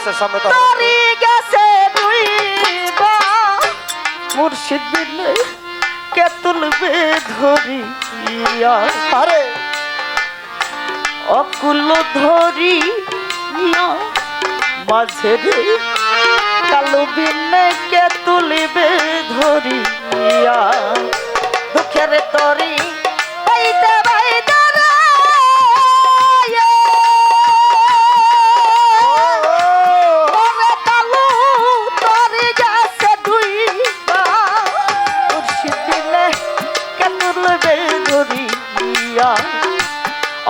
আছে সামনে তো তরি গেছে ডুইবা মুর্শিদ বিনে কে তুলবে ধরিয়া আরে অকুল ধরিয়া মাঝে রে কালো বিনে কে তুলবে ধরিয়া দুঃখের তরি বাইতে বাইতে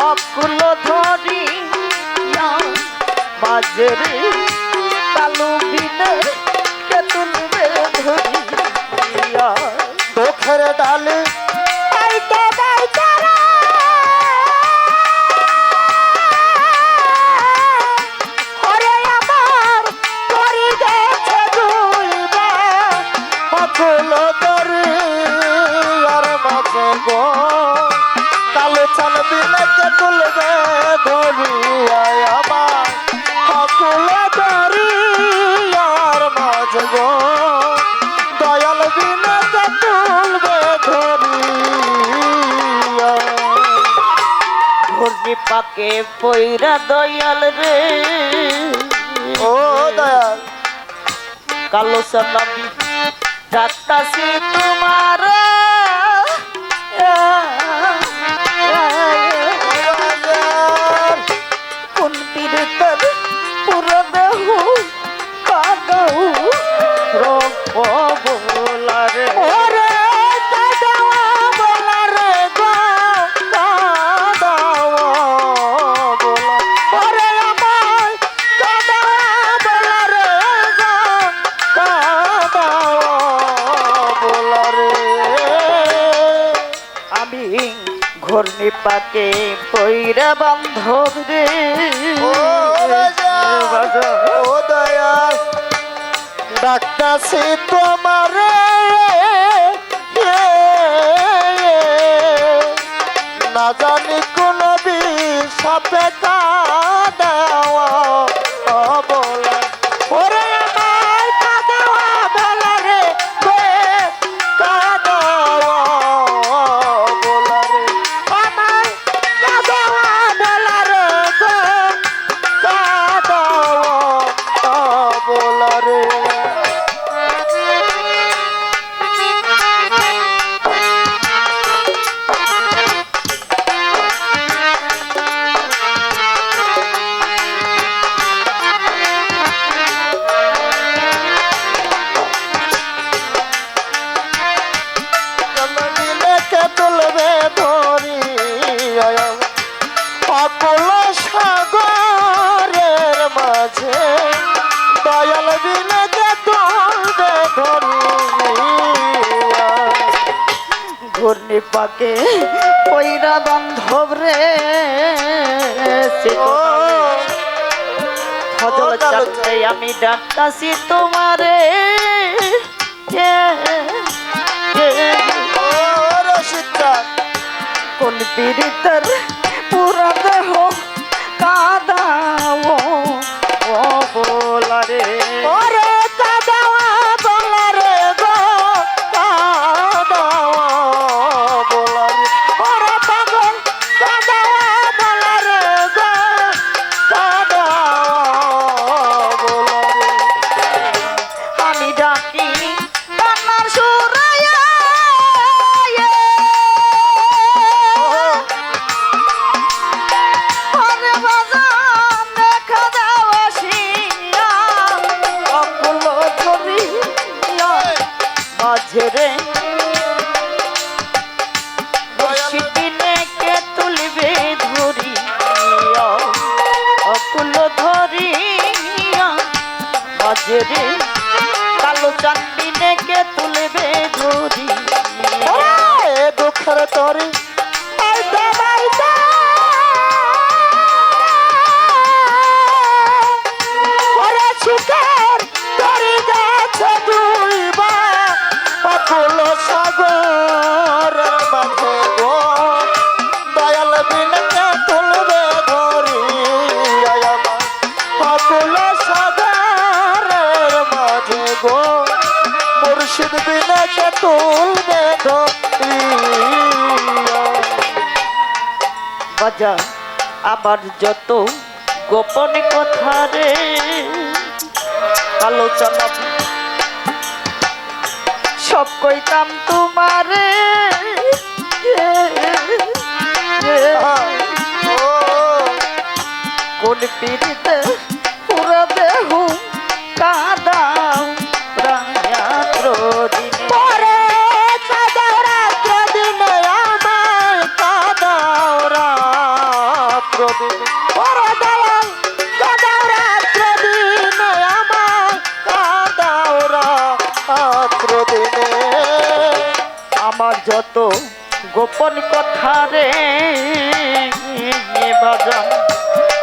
অকুল ধরিয়া মাঝে রে কালো বিনে কে তুলবে ধরিয়া দুঃখের ডালে বাইতে বাইতে ওরে আমার তরি গেছে ডুইবা অকুল দরিয়ার মাঝে গো কালো চাল বিলেকে তুলবে ধরিয়া আমার অকুল দরিয়ার মাঝে গো দয়াল বিলেকে তুলবে ধরিয়া ঘূর্ণি পাকে পইরা দয়াল রে ও দয়াল কালো সালামি ডাকতাছি তোমার কোন পীড়িতের পুরো দেহ কাদাও রব বলারে ওরে কাদাওয়া বলারে গো কাদাওয়া বলা ওরে আমার কাদাওয়া বলারে গো কাদাওয়া বলারে আমি ঘূর্ণি পাকে পইরা বান্ধব রে ও রাজা ও দয়াল ডাকতাছি তোমারে না জানি কোন বিষাপে কাদাওয়া বলা ওরে আমার কাদাওয়া বলারে গো কাদাওয়া বলা রে আমার কাদাওয়া বলারে গো কাদাওয়া বলা রে তুলবে ধরি অকুল সাগরের মাঝে দয়াল বিলেকে তুলবে ধরি ঘূর্ণি পাকে পইরা বান্ধব রে ফজল চাচ্ছে আমি ডাকতাছি তোমারে কোন পীড়িতের পুরা দেহ কাদাও ও বলারে ওরে কাদাওয়া বলারে গো কাদাওয়া বলারে ওরে পাগল কাদাওয়া বলারে গো কাদাওয়া বলারে আমি ডাকি কান্নার সুরায়া ওরে বাজান দেখা দাও আসিয়া অকুল ধরিয়া মাঝে রে মুর্শিদিনে কে তুলবে ধরিয়া অকুল ধরিয়া মাঝে রে কালো চান্দিনে কে তুলবে ধরিয়া দুঃখের তরি বাইতে বাইতে ওরে সুখের তরি গেছে দুইবা অকুল সাগরের মাঝে গো দয়াল বিলেকে তুলবে ধরি অকুল সাগর তুলবে ধরিয়া। বাজান আবার যত গোপন কথা রে আলোচনা সব কইতাম তোমারে কোন পিড়িতে পুরা দেহ কাদাও রাত্র দিনে পরে কাদাও রাত্র দিনে আমায় কাদাও রাত্র দিনে। ওরে দয়াল কাদাও রাত্র দিনে আমায় কাদাও রাত্র দিনে। আমার যত গোপন কথা রে বাজান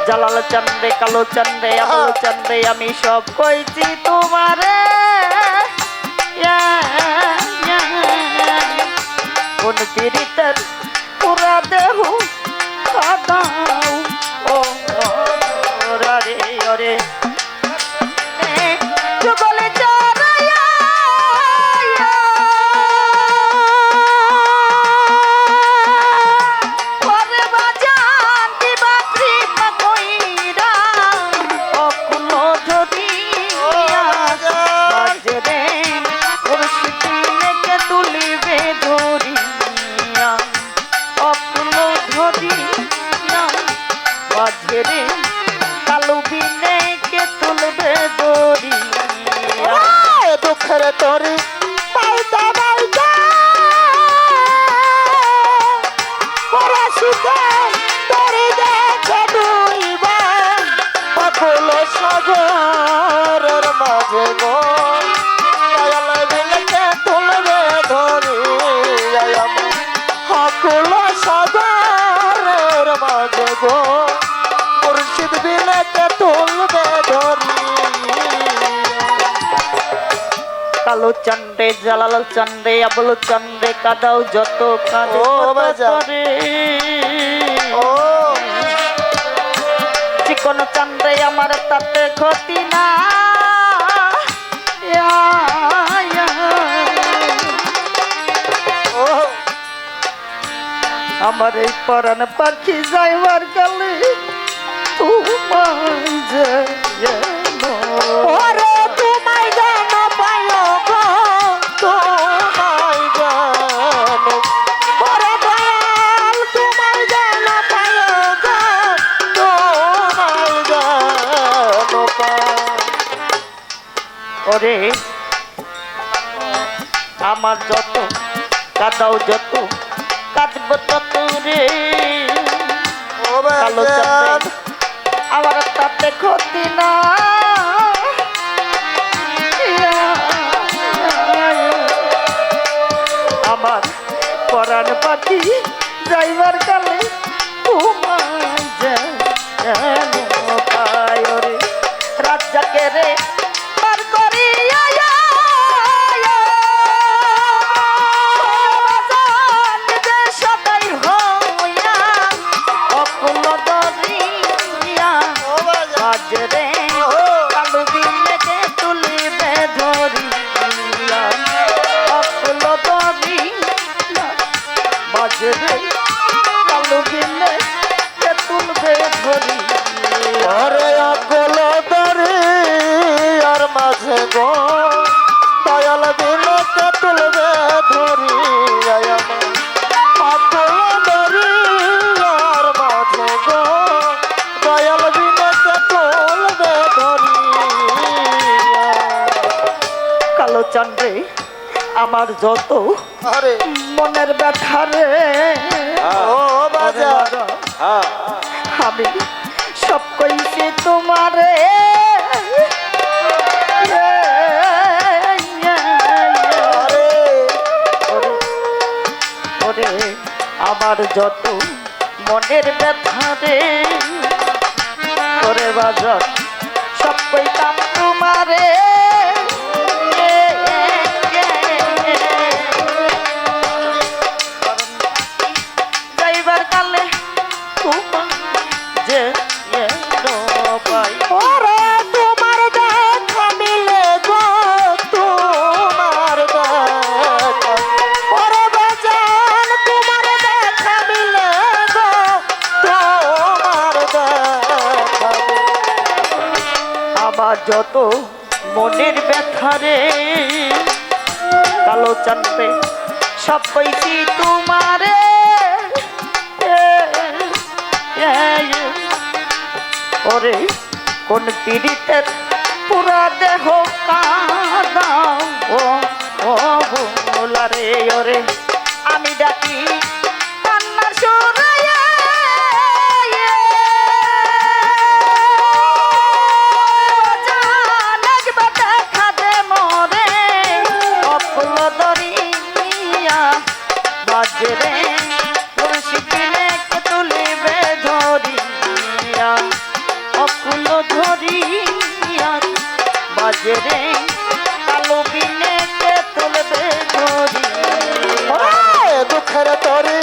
জালাল চন্দ্রে কালো চন্দ্রে আমল চন্দ্রে আমি সব কইছি তোমারে কোন পীড়িতের পুরা দেহ কাদাও ও রে ওরে যুগলে চড়াইয়া ওরে বাজান দিবা কৃপা কইরা অকুল ধরিয়া বাজরে মুর্শিদিনেকে তুলিবে ধরিয়া অকুল ধরিয়া বাজরে কালু বিনেকে তুলবে ধরিয়া দুঃখের তরি পাইতা পাইতা ওরে সুখে তরি দেখে ডুইবা পাগল সাগরের মাঝে গো দয়াল বিলেকে তুলবে ধরিয়া। পাগল সাগরের মাঝে গো মুর্শিদ বিলেকে তুলবে ধরিয়া। কালো চন্দ্রে জালাল চন্দ্রে আবল চন্দ্রে কাদাও যত কাঁদে ও বাজা। রে ও চিকন চন্দ্রে আমার তাতে ক্ষতি না ও আমার এই পরাণ পাখি যাইবার কালে তোমায় যেন ওরে তোমায় যেন পাইও গো তোমায় যেন। ওরে দয়াল তোমায় যেন পাইও গো তোমায় যেন পাই। ওরে আমার যত কাদাও যত কাঁদব তত রে ও কালো বাজান চন্দ্রে আমার তাতে ক্ষতি না আমার পরাণ পাখি যাইবার কালে তোমায় যেন পাই ওরে রাজ্জাকে রে পার করিয়া নিজে সদাই হইয়া অকুল দরিয়া ও বাজান বাজরে কালু বিলেকে তুলিবে ধরিয়া অকুল দরিয়া বাজরে কালু বিলেকে তুলবে ধরিয়া ওরে অকল দরিয়ার মাঝে গো দয়াল বিলেকে তুলবে ধরিয়া। অকল দরিয়ার মাঝে গো দয়াল বিলেকে তুলবে ধরিয়া। কালো চন্দ্রে আমার যত আরে মনের ব্যথা রে ও বাজার আমি সব কইছি তোমারে আরে ওরে আমার যত মনের ব্যথা রে ওরে বাজার সব কইতাম তোমারে যাইবার কালে তোমার যে পাই ওরে তোমার দেখা মিলে গো তোমার দেখা যত মনের ব্যথারে কালো চাঁদে সব কইছি তোমারে ওরে কোন পীড়িতের পুরা দেহ কাঁদাও ও ভোলা রে ওরে আমি ডাকি কান্নার সুরে বাজরে মুর্শিদিনে কে তুলিবে ধরিয়া অকুল ধরিয়া বাজরে কালো বিনে কে তুলবে ধরিয়া দুঃখের তরি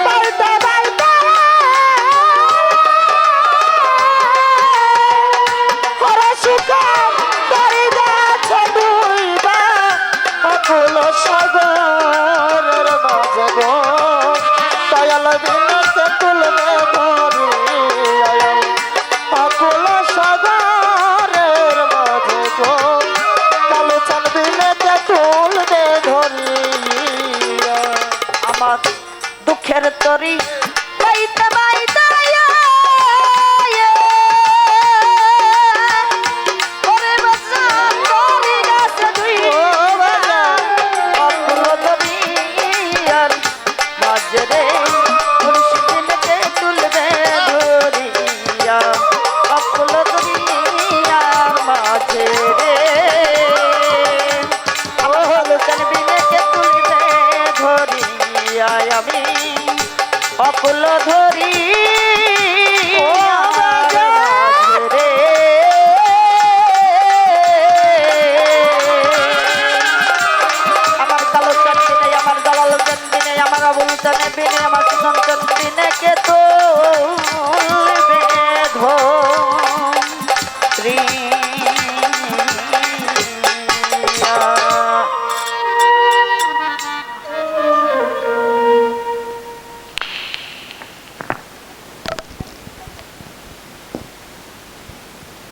বাড়িতে বাড়িতে ওরে সুকাম তরি যাচ্ছে দুইবা অকুল সাগরের মাঝে গো দয়াল বিনতে তুলবে ধরি অকুল সাগরের মাঝে গো কালো চাঁদ বিনতে তুলবে ধরি আমার দুঃখের তরি বাইতে বাইতে ওরে বাজা তরি গাছে দুই অকুল ধরিয়ার বাজরে মুর্শিদিনকে তুলবে ধরিয়া অকুল ধরিয়ার মাঝে রে অকুল বিনেকে তুলবে ধরিয়া আমি অকুল ধরি রে আমার কালো চাঁদ বিনে আমার দালাল চাঁদ বিনে আমার আবুল চাঁদ বিনে আমার সুজন চাঁদ বিনে কে